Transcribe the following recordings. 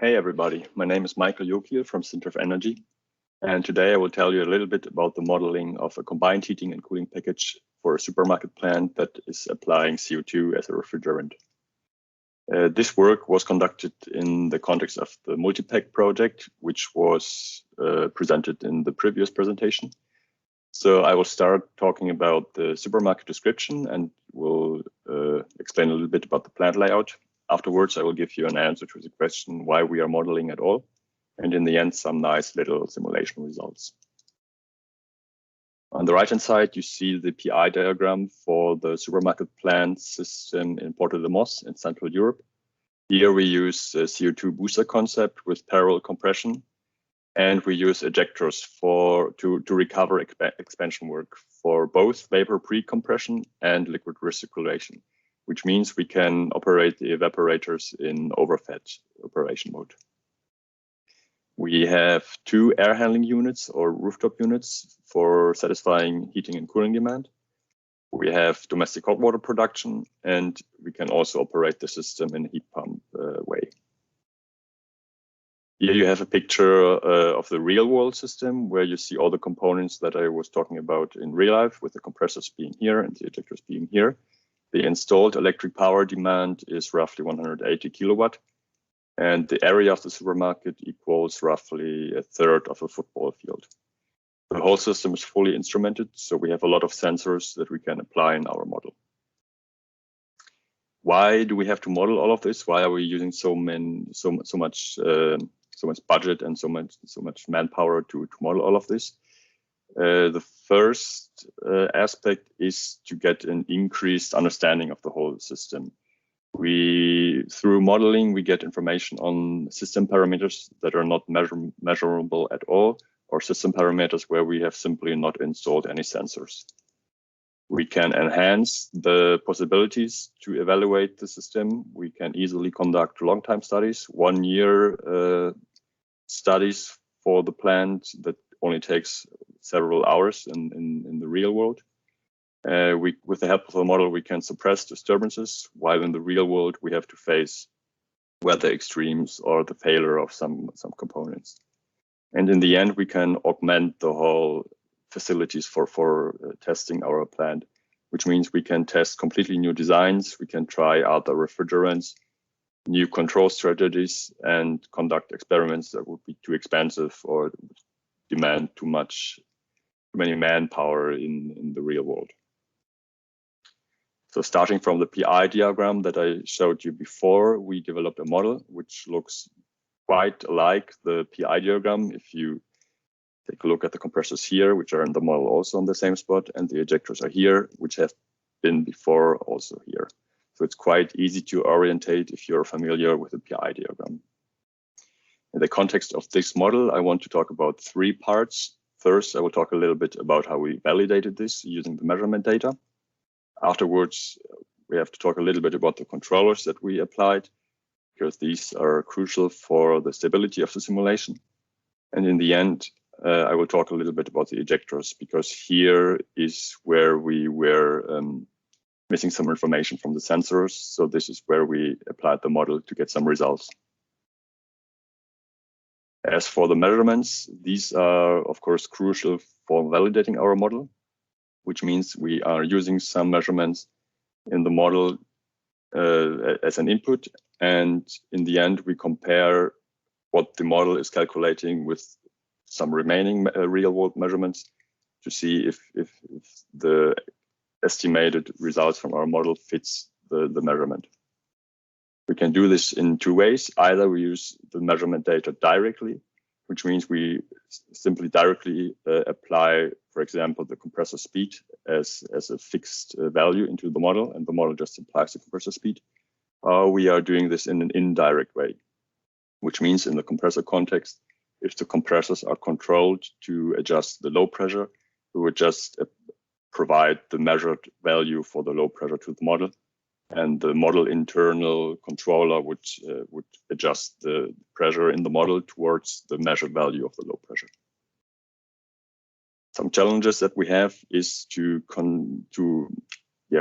Hey everybody, my name is Jokiel from NatRef Energy, and today I will tell you a little bit about the modeling of a combined heating and cooling package for a supermarket plant that is applying CO2 as a refrigerant. This work was conducted in the context of the MultiPACK project, which was presented in the previous presentation. So I will start talking about the supermarket description and will explain a little bit about the plant layout. Afterwards, I will give you an answer to the question why we are modeling at all, and in the end, some nice little simulation results. On the right-hand side, you see the PI diagram for the supermarket plant system in Porto-de-Mos in Central Europe. Here we use a CO2 booster concept with parallel compression, and we use ejectors to recover expansion work for both vapor pre-compression and liquid recirculation, which means we can operate the evaporators in overfed operation mode. We have two air handling units or rooftop units for satisfying heating and cooling demand. We have domestic hot water production, and we can also operate the system in a heat pump way. Here you have a picture of the real world system where you see all the components that I was talking about in real life, with the compressors being here and the ejectors being here. The installed electric power demand is roughly 180 kilowatt, and the area of the supermarket equals roughly a third of a football field. The whole system is fully instrumented, so we have a lot of sensors that we can apply in our model. Why do we have to model all of this? Why are we using so much budget and so much manpower to model all of this? The first aspect is to get an increased understanding of the whole system. Through modeling, we get information on system parameters that are not measurable at all, or system parameters where we have simply not installed any sensors. We can enhance the possibilities to evaluate the system. We can easily conduct long-time studies, 1 year studies for the plant that only takes several hours in the real world. With the help of the model, we can suppress disturbances, while in the real world, we have to face weather extremes or the failure of some components. And in the end, we can augment the whole facilities for testing our plant, which means we can test completely new designs, we can try other refrigerants, new control strategies, and conduct experiments that would be too expensive or demand too many manpower in the real world. So starting from the PI diagram that I showed you before, we developed a model which looks quite like the PI diagram. If you take a look at the compressors here, which are in the model also on the same spot, and the ejectors are here, which have been before also here. So it's quite easy to orientate if you're familiar with the PI diagram. In the context of this model, I want to talk about 3 parts. First, I will talk a little bit about how we validated this using the measurement data. Afterwards, we have to talk a little bit about the controllers that we applied, because these are crucial for the stability of the simulation. And in the end, I will talk a little bit about the ejectors, because here is where we were missing some information from the sensors. So this is where we applied the model to get some results. As for the measurements, these are, of course, crucial for validating our model, which means we are using some measurements in the model as an input. And in the end, we compare what the model is calculating with some remaining real-world measurements to see if the estimated results from our model fits the measurement. We can do this in 2 ways. Either we use the measurement data directly, which means we simply directly apply, for example, the compressor speed as a fixed value into the model, and the model just applies the compressor speed. We are doing this in an indirect way, which means in the compressor context, if the compressors are controlled to adjust the low pressure, we would just provide the measured value for the low pressure to the model, and the model internal controller would adjust the pressure in the model towards the measured value of the low pressure. Some challenges that we have is to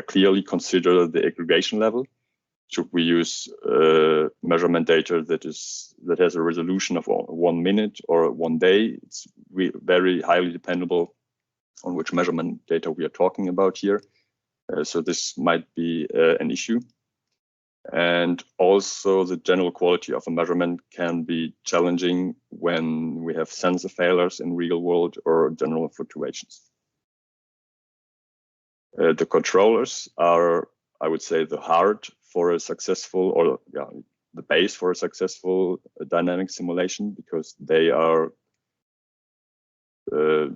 clearly consider the aggregation level. should we use measurement data that has a resolution of 1 minute or 1 day? It's very highly dependable on which measurement data we are talking about here. So this might be an issue. And also the general quality of a measurement can be challenging when we have sensor failures in real world or general fluctuations. The controllers are, I would say, the heart for a successful, or the base for a successful dynamic simulation, because they are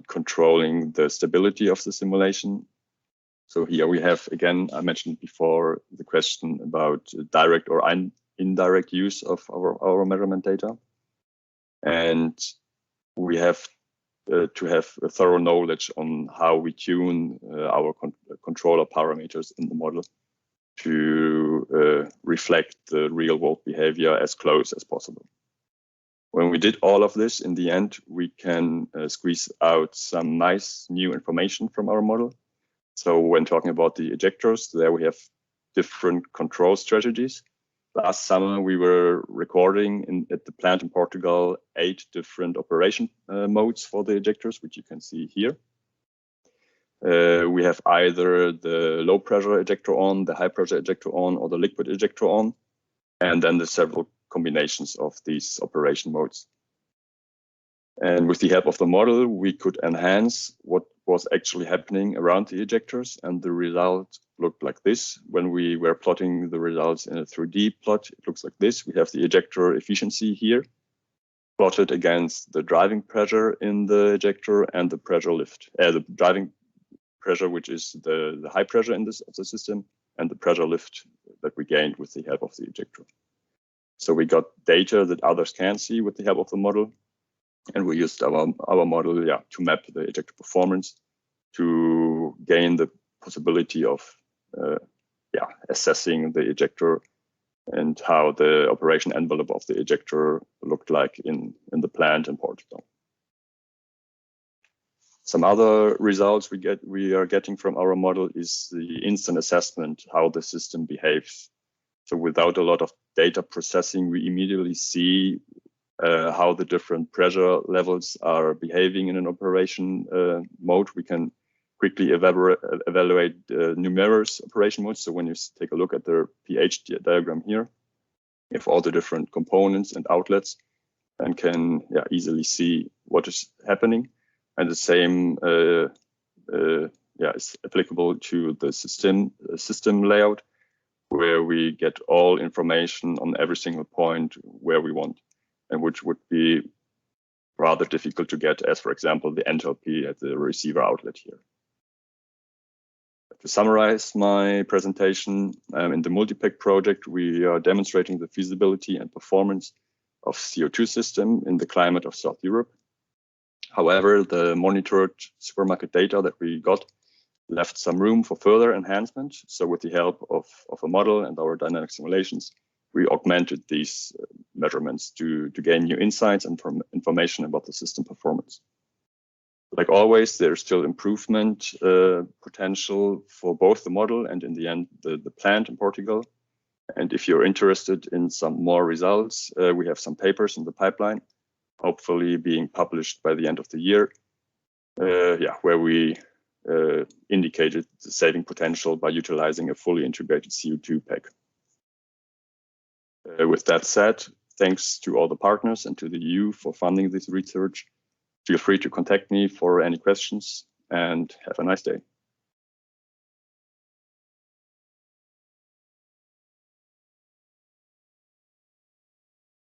controlling the stability of the simulation. So here we have, again, I mentioned before, the question about direct or indirect use of our measurement data. And we have to have a thorough knowledge on how we tune our controller parameters in the model to reflect the real world behavior as close as possible. When we did all of this, in the end, we can squeeze out some nice new information from our model. So when talking about the ejectors, there we have different control strategies. Last summer, we were recording at the plant in Portugal 8 different operation modes for the ejectors, which you can see here. We have either the low pressure ejector on, the high pressure ejector on, or the liquid ejector on, and then the several combinations of these operation modes. And with the help of the model, we could enhance what was actually happening around the ejectors, and the result looked like this. When we were plotting the results in a 3D plot, it looks like this. We have the ejector efficiency here, plotted against the driving pressure in the ejector and the pressure lift. The driving pressure, which is the high pressure in the system, and the pressure lift that we gained with the help of the ejector. So we got data that others can't see with the help of the model. And we used our model to map the ejector performance to gain the possibility of assessing the ejector and how the operation envelope of the ejector looked like in the plant in Portugal. Some other results we are getting from our model is the instant assessment, how the system behaves. So without a lot of data processing, we immediately see how the different pressure levels are behaving in an operation mode. We can quickly evaluate numerous operation modes. So when you take a look at the pH diagram here, you have all the different components and outlets, and can easily see what is happening. And the same is applicable to the system layout, where we get all information on every single point where we want, and which would be rather difficult to get, as for example, the enthalpy at the receiver outlet here. To summarize my presentation, in the MultiPACK project, we are demonstrating the feasibility and performance of CO2 system in the climate of South Europe. However, the monitored supermarket data that we got left some room for further enhancement. So with the help of a model and our dynamic simulations, we augmented these measurements to gain new insights and information about the system performance. Like always, there's still improvement potential for both the model and, in the end, the plant in Portugal. And if you're interested in some more results, we have some papers in the pipeline, hopefully being published by the end of the year, where we indicated the saving potential by utilizing a fully integrated CO2 pack. With that said, thanks to all the partners and to the EU for funding this research. Feel free to contact me for any questions, and have a nice day.